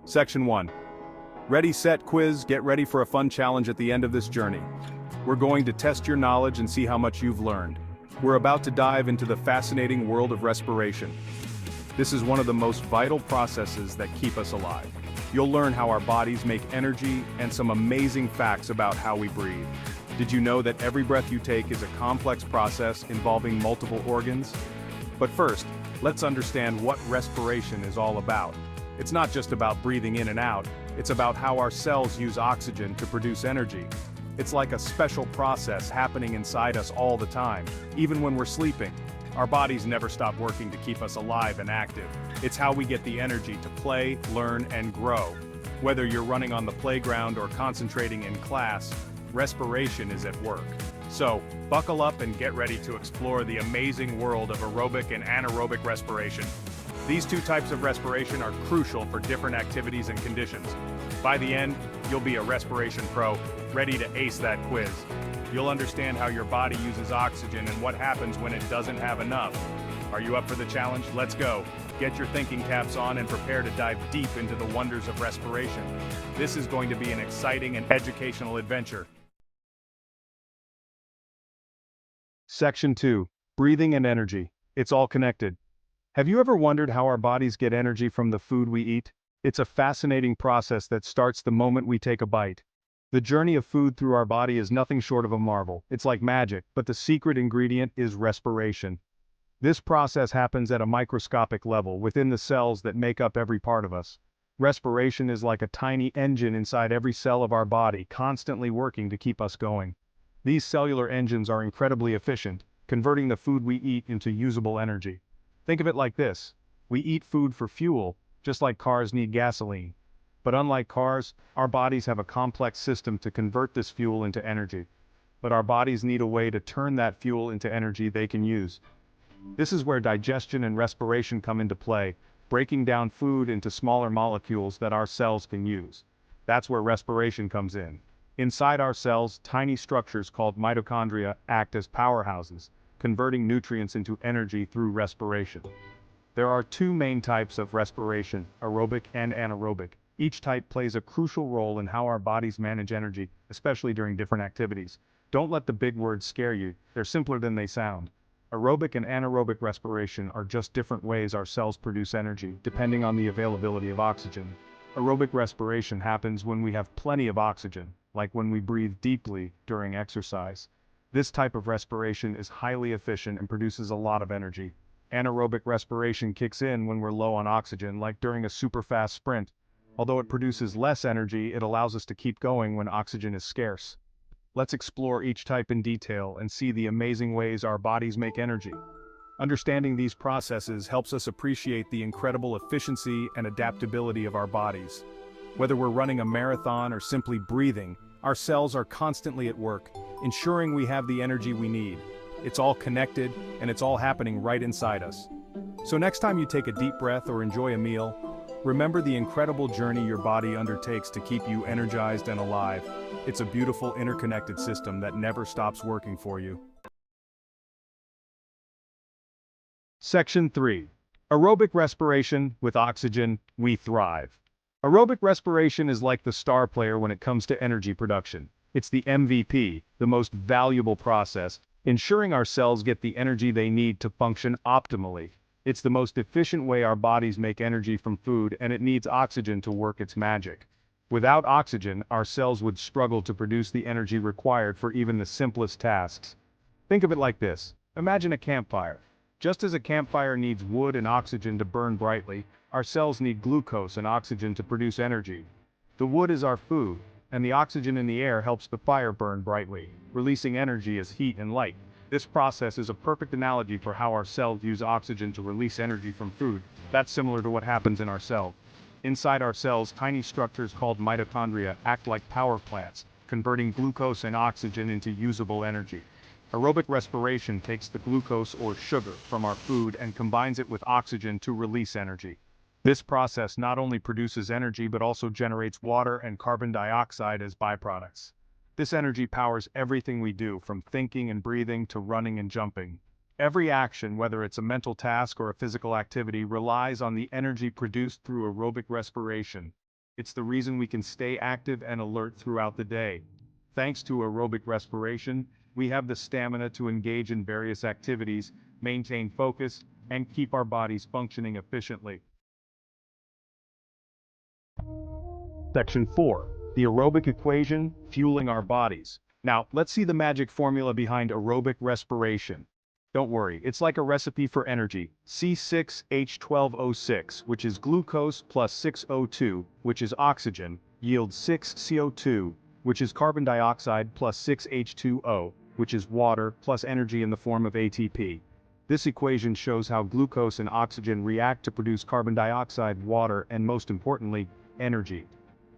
Section 1. Ready, set, quiz. Get ready for a fun challenge at the end of this journey. We're going to test your knowledge and see how much you've learned. We're about to dive into the fascinating world of respiration. This is one of the most vital processes that keep us alive. You'll learn how our bodies make energy and some amazing facts about how we breathe. Did you know that every breath you take is a complex process involving multiple organs? But first, let's understand what respiration is all about. It's not just about breathing in and out, it's about how our cells use oxygen to produce energy. It's like a special process happening inside us all the time, even when we're sleeping. Our bodies never stop working to keep us alive and active. It's how we get the energy to play, learn, and grow. Whether you're running on the playground or concentrating in class, respiration is at work. So, buckle up and get ready to explore the amazing world of aerobic and anaerobic respiration. These two types of respiration are crucial for different activities and conditions. By the end, you'll be a respiration pro, ready to ace that quiz. You'll understand how your body uses oxygen and what happens when it doesn't have enough. Are you up for the challenge? Let's go. Get your thinking caps on and prepare to dive deep into the wonders of respiration. This is going to be an exciting and educational adventure. Section 2. Breathing and energy. It's all connected. Have you ever wondered how our bodies get energy from the food we eat? It's a fascinating process that starts the moment we take a bite. The journey of food through our body is nothing short of a marvel. It's like magic, but the secret ingredient is respiration. This process happens at a microscopic level within the cells that make up every part of us. Respiration is like a tiny engine inside every cell of our body, constantly working to keep us going. These cellular engines are incredibly efficient, converting the food we eat into usable energy. Think of it like this. We eat food for fuel, just like cars need gasoline. But unlike cars, our bodies have a complex system to convert this fuel into energy. But our bodies need a way to turn that fuel into energy they can use. This is where digestion and respiration come into play, breaking down food into smaller molecules that our cells can use. That's where respiration comes in. Inside our cells, tiny structures called mitochondria act as powerhouses, converting nutrients into energy through respiration. There are two main types of respiration, aerobic and anaerobic. Each type plays a crucial role in how our bodies manage energy, especially during different activities. Don't let the big words scare you, they're simpler than they sound. Aerobic and anaerobic respiration are just different ways our cells produce energy, depending on the availability of oxygen. Aerobic respiration happens when we have plenty of oxygen, like when we breathe deeply during exercise. This type of respiration is highly efficient and produces a lot of energy. Anaerobic respiration kicks in when we're low on oxygen, like during a super fast sprint. Although it produces less energy, it allows us to keep going when oxygen is scarce. Let's explore each type in detail and see the amazing ways our bodies make energy. Understanding these processes helps us appreciate the incredible efficiency and adaptability of our bodies. Whether we're running a marathon or simply breathing, our cells are constantly at work, ensuring we have the energy we need. It's all connected, and it's all happening right inside us. So next time you take a deep breath or enjoy a meal, remember the incredible journey your body undertakes to keep you energized and alive. It's a beautiful interconnected system that never stops working for you. Section 3. Aerobic respiration. With oxygen, we thrive. Aerobic respiration is like the star player when it comes to energy production. It's the MVP, the most valuable process, ensuring our cells get the energy they need to function optimally. It's the most efficient way our bodies make energy from food, and it needs oxygen to work its magic. Without oxygen, our cells would struggle to produce the energy required for even the simplest tasks. Think of it like this. Imagine a campfire. Just as a campfire needs wood and oxygen to burn brightly, our cells need glucose and oxygen to produce energy. The wood is our food, and the oxygen in the air helps the fire burn brightly, releasing energy as heat and light. This process is a perfect analogy for how our cells use oxygen to release energy from food. That's similar to what happens in our cells. Inside our cells, tiny structures called mitochondria act like power plants, converting glucose and oxygen into usable energy. Aerobic respiration takes the glucose or sugar from our food and combines it with oxygen to release energy. This process not only produces energy but also generates water and carbon dioxide as byproducts. This energy powers everything we do, from thinking and breathing to running and jumping. Every action, whether it's a mental task or a physical activity, relies on the energy produced through aerobic respiration. It's the reason we can stay active and alert throughout the day. Thanks to aerobic respiration, we have the stamina to engage in various activities, maintain focus, and keep our bodies functioning efficiently. Section 4. The aerobic equation, fueling our bodies. Now, let's see the magic formula behind aerobic respiration. Don't worry, it's like a recipe for energy. C6H12O6, which is glucose plus 6O2, which is oxygen, yields 6CO2, which is carbon dioxide plus 6H2O, which is water plus energy in the form of ATP. This equation shows how glucose and oxygen react to produce carbon dioxide, water, and most importantly, energy.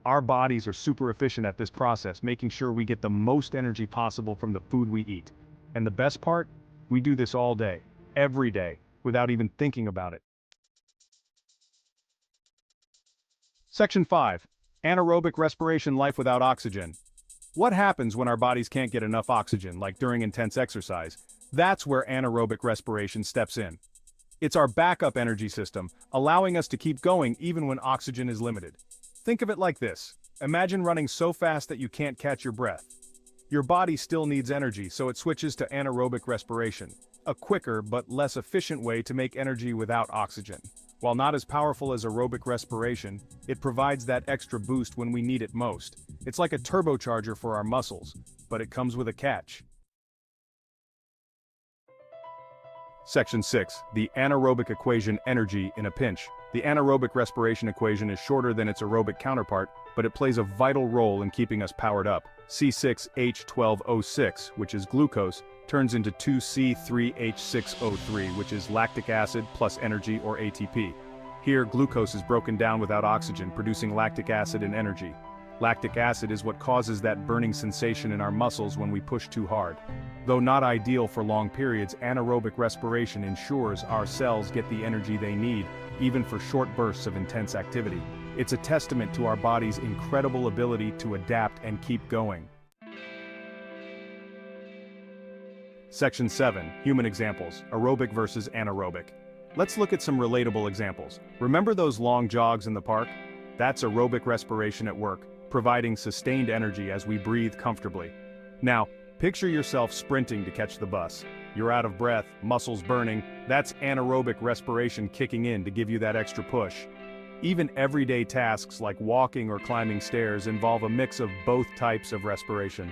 Our bodies are super efficient at this process, making sure we get the most energy possible from the food we eat. And the best part? We do this all day, every day, without even thinking about it. Section 5. Anaerobic respiration, life without oxygen. What happens when our bodies can't get enough oxygen, like during intense exercise? That's where anaerobic respiration steps in. It's our backup energy system, allowing us to keep going even when oxygen is limited. Think of it like this. Imagine running so fast that you can't catch your breath. Your body still needs energy, so it switches to anaerobic respiration, a quicker but less efficient way to make energy without oxygen. While not as powerful as aerobic respiration, it provides that extra boost when we need it most. It's like a turbocharger for our muscles, but it comes with a catch. Section 6. The anaerobic equation, energy in a pinch. The anaerobic respiration equation is shorter than its aerobic counterpart, but it plays a vital role in keeping us powered up. C6H12O6, which is glucose, turns into 2C3H6O3, which is lactic acid plus energy or ATP. Here, glucose is broken down without oxygen, producing lactic acid and energy. Lactic acid is what causes that burning sensation in our muscles when we push too hard. Though not ideal for long periods, anaerobic respiration ensures our cells get the energy they need, even for short bursts of intense activity. It's a testament to our body's incredible ability to adapt and keep going. Section 7. Human examples, aerobic versus anaerobic. Let's look at some relatable examples. Remember those long jogs in the park? That's aerobic respiration at work, providing sustained energy as we breathe comfortably. Now, picture yourself sprinting to catch the bus. You're out of breath, muscles burning. That's anaerobic respiration kicking in to give you that extra push. Even everyday tasks like walking or climbing stairs involve a mix of both types of respiration.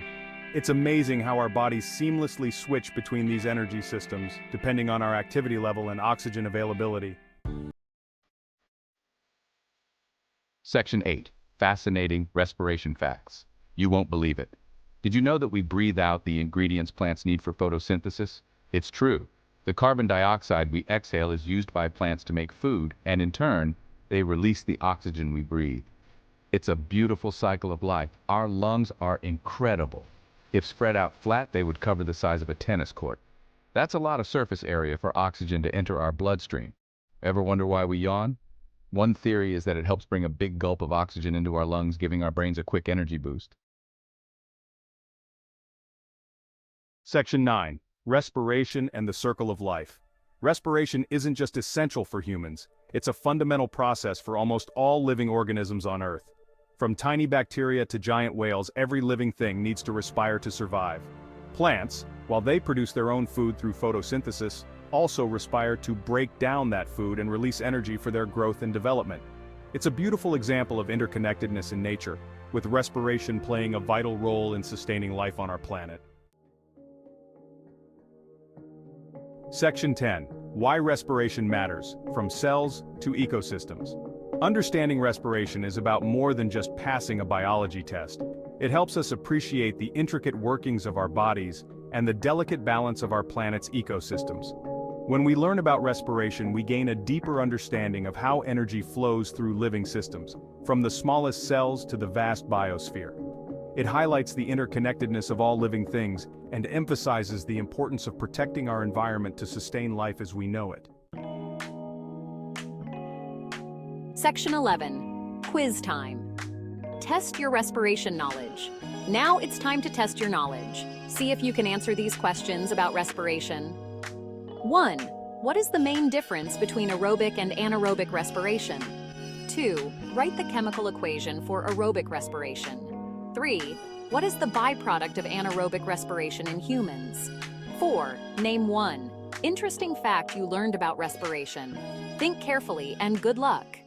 It's amazing how our bodies seamlessly switch between these energy systems, depending on our activity level and oxygen availability. Section 8. Fascinating respiration facts. You won't believe it. Did you know that we breathe out the ingredients plants need for photosynthesis? It's true. The carbon dioxide we exhale is used by plants to make food, and in turn, they release the oxygen we breathe. It's a beautiful cycle of life. Our lungs are incredible. If spread out flat, they would cover the size of a tennis court. That's a lot of surface area for oxygen to enter our bloodstream. Ever wonder why we yawn? One theory is that it helps bring a big gulp of oxygen into our lungs, giving our brains a quick energy boost. Section 9. Respiration and the circle of life. Respiration isn't just essential for humans, it's a fundamental process for almost all living organisms on Earth. From tiny bacteria to giant whales, every living thing needs to respire to survive. Plants, while they produce their own food through photosynthesis, also respire to break down that food and release energy for their growth and development. It's a beautiful example of interconnectedness in nature, with respiration playing a vital role in sustaining life on our planet. Section 10. Why respiration matters, from cells to ecosystems. Understanding respiration is about more than just passing a biology test. It helps us appreciate the intricate workings of our bodies and the delicate balance of our planet's ecosystems. When we learn about respiration, we gain a deeper understanding of how energy flows through living systems, from the smallest cells to the vast biosphere. It highlights the interconnectedness of all living things and emphasizes the importance of protecting our environment to sustain life as we know it. Section 11. Quiz time. Test your respiration knowledge. Now it's time to test your knowledge. See if you can answer these questions about respiration. 1. What is the main difference between aerobic and anaerobic respiration? 2. Write the chemical equation for aerobic respiration. 3. What is the byproduct of anaerobic respiration in humans? 4. Name one interesting fact you learned about respiration. Think carefully and good luck.